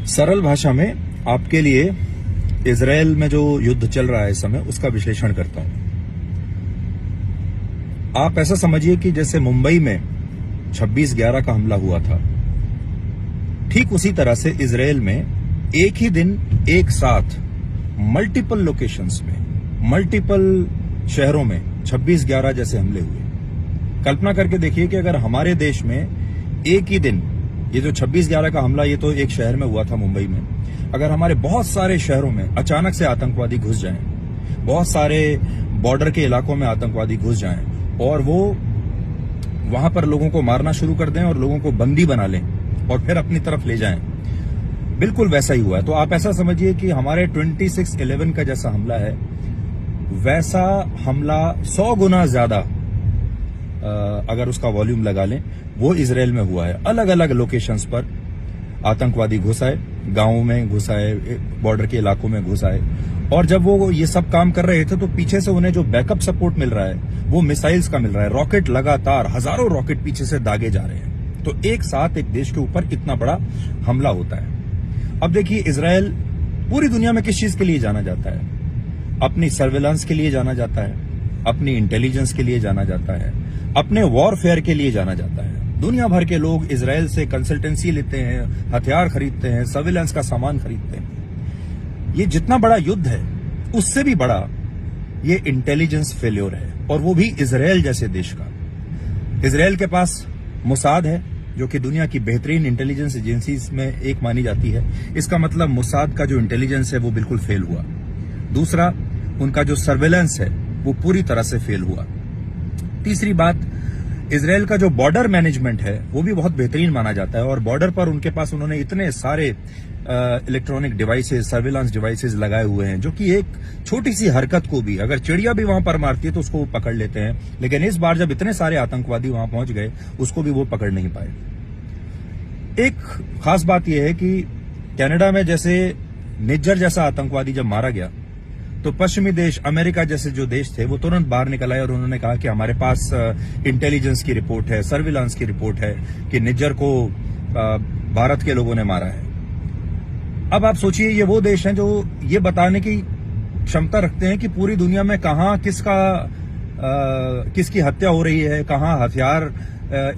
सरल भाषा में आपके लिए इजरायल में जो युद्ध चल रहा है इस समय उसका विश्लेषण करता हूं। आप ऐसा समझिए कि जैसे मुंबई में 26/11 का हमला हुआ था, ठीक उसी तरह से इजरायल में एक ही दिन एक साथ मल्टीपल लोकेशंस में, मल्टीपल शहरों में 26/11 जैसे हमले हुए। कल्पना करके देखिए कि अगर हमारे देश में एक ही दिन, ये जो 26/11 का हमला, ये तो एक शहर में हुआ था मुंबई में, अगर हमारे बहुत सारे शहरों में अचानक से आतंकवादी घुस जाएं, बहुत सारे बॉर्डर के इलाकों में आतंकवादी घुस जाएं और वो वहां पर लोगों को मारना शुरू कर दें और लोगों को बंदी बना लें और फिर अपनी तरफ ले जाएं, बिल्कुल वैसा ही हुआ है। तो आप ऐसा समझिए कि हमारे 26/11 का जैसा हमला है, वैसा हमला 100 गुना ज्यादा अगर उसका वॉल्यूम लगा लें, वो इजरायल में हुआ है। अलग अलग लोकेशंस पर आतंकवादी घुस आए, गांवों में घुस आए, बॉर्डर के इलाकों में घुस आए, और जब वो ये सब काम कर रहे थे तो पीछे से उन्हें जो बैकअप सपोर्ट मिल रहा है वो मिसाइल्स का मिल रहा है। रॉकेट लगातार, हजारों रॉकेट पीछे से दागे जा रहे हैं। तो एक साथ एक देश के ऊपर इतना बड़ा हमला होता है। अब देखिए, इजरायल पूरी दुनिया में किस चीज के लिए जाना जाता है? अपनी सर्वेलेंस के लिए जाना जाता है, अपनी इंटेलिजेंस के लिए जाना जाता है, अपने वॉरफेयर के लिए जाना जाता है। दुनिया भर के लोग इजरायल से कंसल्टेंसी लेते हैं, हथियार खरीदते हैं, सर्विलांस का सामान खरीदते हैं। ये जितना बड़ा युद्ध है उससे भी बड़ा ये इंटेलिजेंस फेल्योर है, और वो भी इजरायल जैसे देश का। इजरायल के पास मुसाद है, जो कि दुनिया की बेहतरीन इंटेलिजेंस एजेंसीज में एक मानी जाती है। इसका मतलब मुसाद का जो इंटेलिजेंस है वो बिल्कुल फेल हुआ। दूसरा, उनका जो सर्वेलेंस है वो पूरी तरह से फेल हुआ। तीसरी बात, इजरायल का जो बॉर्डर मैनेजमेंट है वो भी बहुत बेहतरीन माना जाता है, और बॉर्डर पर उनके पास उन्होंने इतने सारे इलेक्ट्रॉनिक डिवाइसेज, सर्विलांस डिवाइसेज लगाए हुए हैं, जो कि एक छोटी सी हरकत को भी, अगर चिड़िया भी वहां पर मारती है तो उसको वो पकड़ लेते हैं। लेकिन इस बार जब इतने सारे आतंकवादी वहां पहुंच गए, उसको भी वो पकड़ नहीं पाए। एक खास बात यह है कि कनाडा में जैसे निज्जर जैसा आतंकवादी जब मारा गया, तो पश्चिमी देश, अमेरिका जैसे जो देश थे, वो तुरंत बाहर निकल आए और उन्होंने कहा कि हमारे पास इंटेलिजेंस की रिपोर्ट है, सर्विलांस की रिपोर्ट है कि निज्जर को भारत के लोगों ने मारा है। अब आप सोचिए, ये वो देश हैं जो ये बताने की क्षमता रखते हैं कि पूरी दुनिया में कहां किसकी हत्या हो रही है, कहां हथियार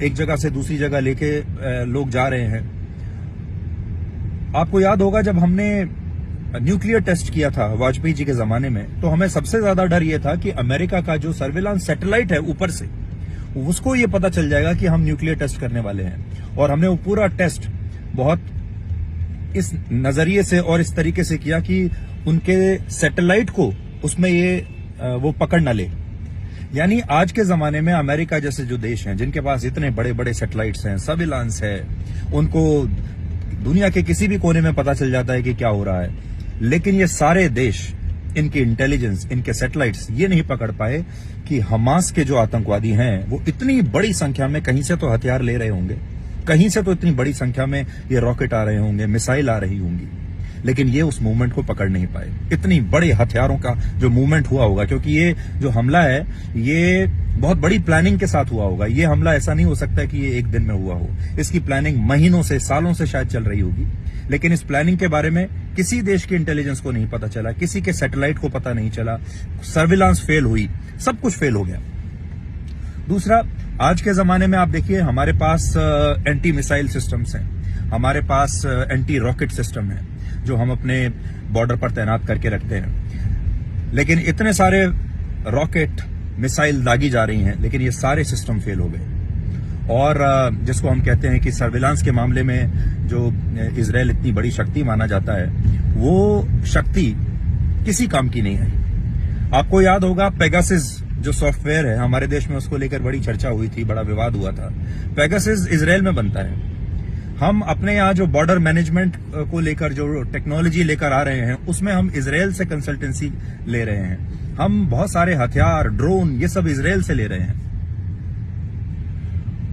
एक जगह से दूसरी जगह लेके लोग जा रहे हैं। आपको याद होगा, जब हमने न्यूक्लियर टेस्ट किया था वाजपेयी जी के जमाने में, तो हमें सबसे ज्यादा डर यह था कि अमेरिका का जो सर्विलांस सैटेलाइट है ऊपर से, उसको ये पता चल जाएगा कि हम न्यूक्लियर टेस्ट करने वाले हैं। और हमने वो पूरा टेस्ट बहुत इस नजरिए से और इस तरीके से किया कि उनके सैटेलाइट को उसमें वो पकड़ न ले। यानी आज के जमाने में अमेरिका जैसे जो देश हैं, जिनके पास इतने बड़े बड़े सैटेलाइट्स हैं, सर्विलांस है, उनको दुनिया के किसी भी कोने में पता चल जाता है कि क्या हो रहा है। लेकिन ये सारे देश, इनकी इंटेलिजेंस, इनके सैटेलाइट्स ये नहीं पकड़ पाए कि हमास के जो आतंकवादी हैं वो इतनी बड़ी संख्या में कहीं से तो हथियार ले रहे होंगे, कहीं से तो इतनी बड़ी संख्या में ये रॉकेट आ रहे होंगे, मिसाइल आ रही होंगी, लेकिन ये उस मूवमेंट को पकड़ नहीं पाए। इतनी बड़े हथियारों का जो मूवमेंट हुआ होगा, क्योंकि ये जो हमला है ये बहुत बड़ी प्लानिंग के साथ हुआ होगा। ये हमला ऐसा नहीं हो सकता कि ये एक दिन में हुआ हो। इसकी प्लानिंग महीनों से, सालों से शायद चल रही होगी, लेकिन इस प्लानिंग के बारे में किसी देश की इंटेलिजेंस को नहीं पता चला, किसी के सैटेलाइट को पता नहीं चला, सर्विलांस फेल हुई, सब कुछ फेल हो गया। दूसरा, आज के जमाने में आप देखिए, हमारे पास एंटी मिसाइल सिस्टम्स हैं, हमारे पास एंटी रॉकेट सिस्टम है जो हम अपने बॉर्डर पर तैनात करके रखते हैं। लेकिन इतने सारे रॉकेट, मिसाइल दागी जा रही हैं, लेकिन ये सारे सिस्टम फेल हो गए। और जिसको हम कहते हैं कि सर्विलांस के मामले में जो इजरायल इतनी बड़ी शक्ति माना जाता है, वो शक्ति किसी काम की नहीं है। आपको याद होगा, पेगासस जो सॉफ्टवेयर है, हमारे देश में उसको लेकर बड़ी चर्चा हुई थी, बड़ा विवाद हुआ था। पेगासस इजरायल में बनता है। हम अपने यहाँ जो बॉर्डर मैनेजमेंट को लेकर जो टेक्नोलॉजी लेकर आ रहे हैं, उसमें हम इजरायल से कंसल्टेंसी ले रहे हैं। हम बहुत सारे हथियार, ड्रोन, ये सब इजरायल से ले रहे हैं।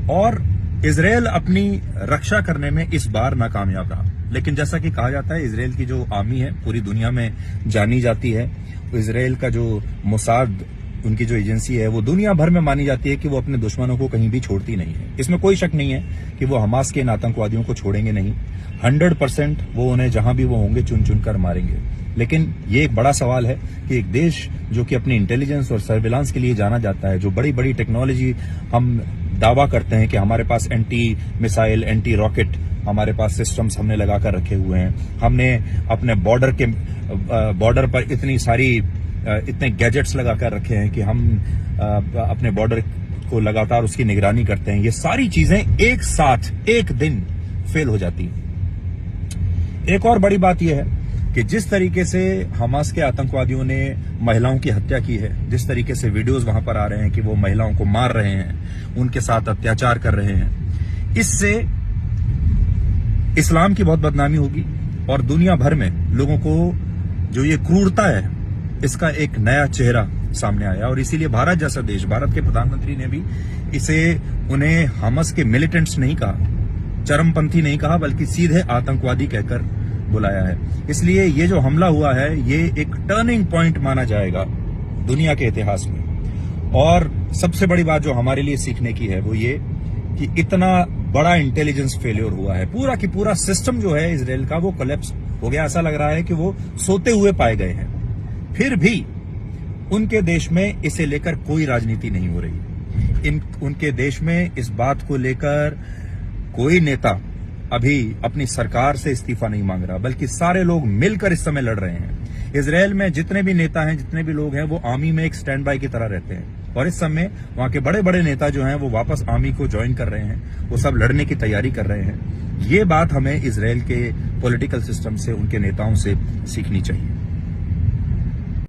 और इजरायल अपनी रक्षा करने में इस बार नाकामयाब रहा। लेकिन जैसा कि कहा जाता है, इजरायल की जो आर्मी है पूरी दुनिया में जानी जाती है। इजरायल का जो मुसाद उनकी जो एजेंसी है वो दुनिया भर में मानी जाती है कि वो अपने दुश्मनों को कहीं भी छोड़ती नहीं है। इसमें कोई शक नहीं है कि वो हमास के इन आतंकवादियों को छोड़ेंगे नहीं। 100% वो उन्हें जहां भी वो होंगे चुन चुन कर मारेंगे। लेकिन ये एक बड़ा सवाल है कि एक देश जो कि अपनी इंटेलिजेंस और सर्विलांस के लिए जाना जाता है, जो बड़ी बड़ी टेक्नोलॉजी हम दावा करते हैं कि हमारे पास एंटी मिसाइल, एंटी रॉकेट हमारे पास सिस्टम्स हमने लगा कर रखे हुए हैं, हमने अपने बॉर्डर पर इतने गैजेट्स लगा कर रखे हैं कि हम अपने बॉर्डर को लगातार उसकी निगरानी करते हैं, ये सारी चीजें एक साथ एक दिन फेल हो जाती हैं। एक और बड़ी बात यह है कि जिस तरीके से हमास के आतंकवादियों ने महिलाओं की हत्या की है, जिस तरीके से वीडियोस वहां पर आ रहे हैं कि वो महिलाओं को मार रहे हैं, उनके साथ अत्याचार कर रहे हैं, इससे इस्लाम की बहुत बदनामी होगी और दुनिया भर में लोगों को जो ये क्रूरता है इसका एक नया चेहरा सामने आया। और इसीलिए भारत जैसा देश, भारत के प्रधानमंत्री ने भी उन्हें हमास के मिलिटेंट्स नहीं कहा, चरमपंथी नहीं कहा, बल्कि सीधे आतंकवादी कहकर बुलाया है। इसलिए ये जो हमला हुआ है ये एक टर्निंग पॉइंट माना जाएगा दुनिया के इतिहास में। और सबसे बड़ी बात जो हमारे लिए सीखने की है वो ये कि इतना बड़ा इंटेलिजेंस फेलियर हुआ है, पूरा की पूरा सिस्टम जो है इजराइल का वो कोलैप्स हो गया। ऐसा लग रहा है कि वो सोते हुए पाए गए हैं। फिर भी उनके देश में इसे लेकर कोई राजनीति नहीं हो रही। उनके देश में इस बात को लेकर कोई नेता अभी अपनी सरकार से इस्तीफा नहीं मांग रहा, बल्कि सारे लोग मिलकर इस समय लड़ रहे हैं। इजराइल में जितने भी नेता हैं, जितने भी लोग हैं, वो आर्मी में एक स्टैंड बाय की तरह रहते हैं और इस समय वहां के बड़े बड़े नेता जो हैं वो वापस आर्मी को ज्वाइन कर रहे हैं, वो सब लड़ने की तैयारी कर रहे हैं। ये बात हमें इजराइल के पॉलिटिकल सिस्टम से, उनके नेताओं से सीखनी चाहिए।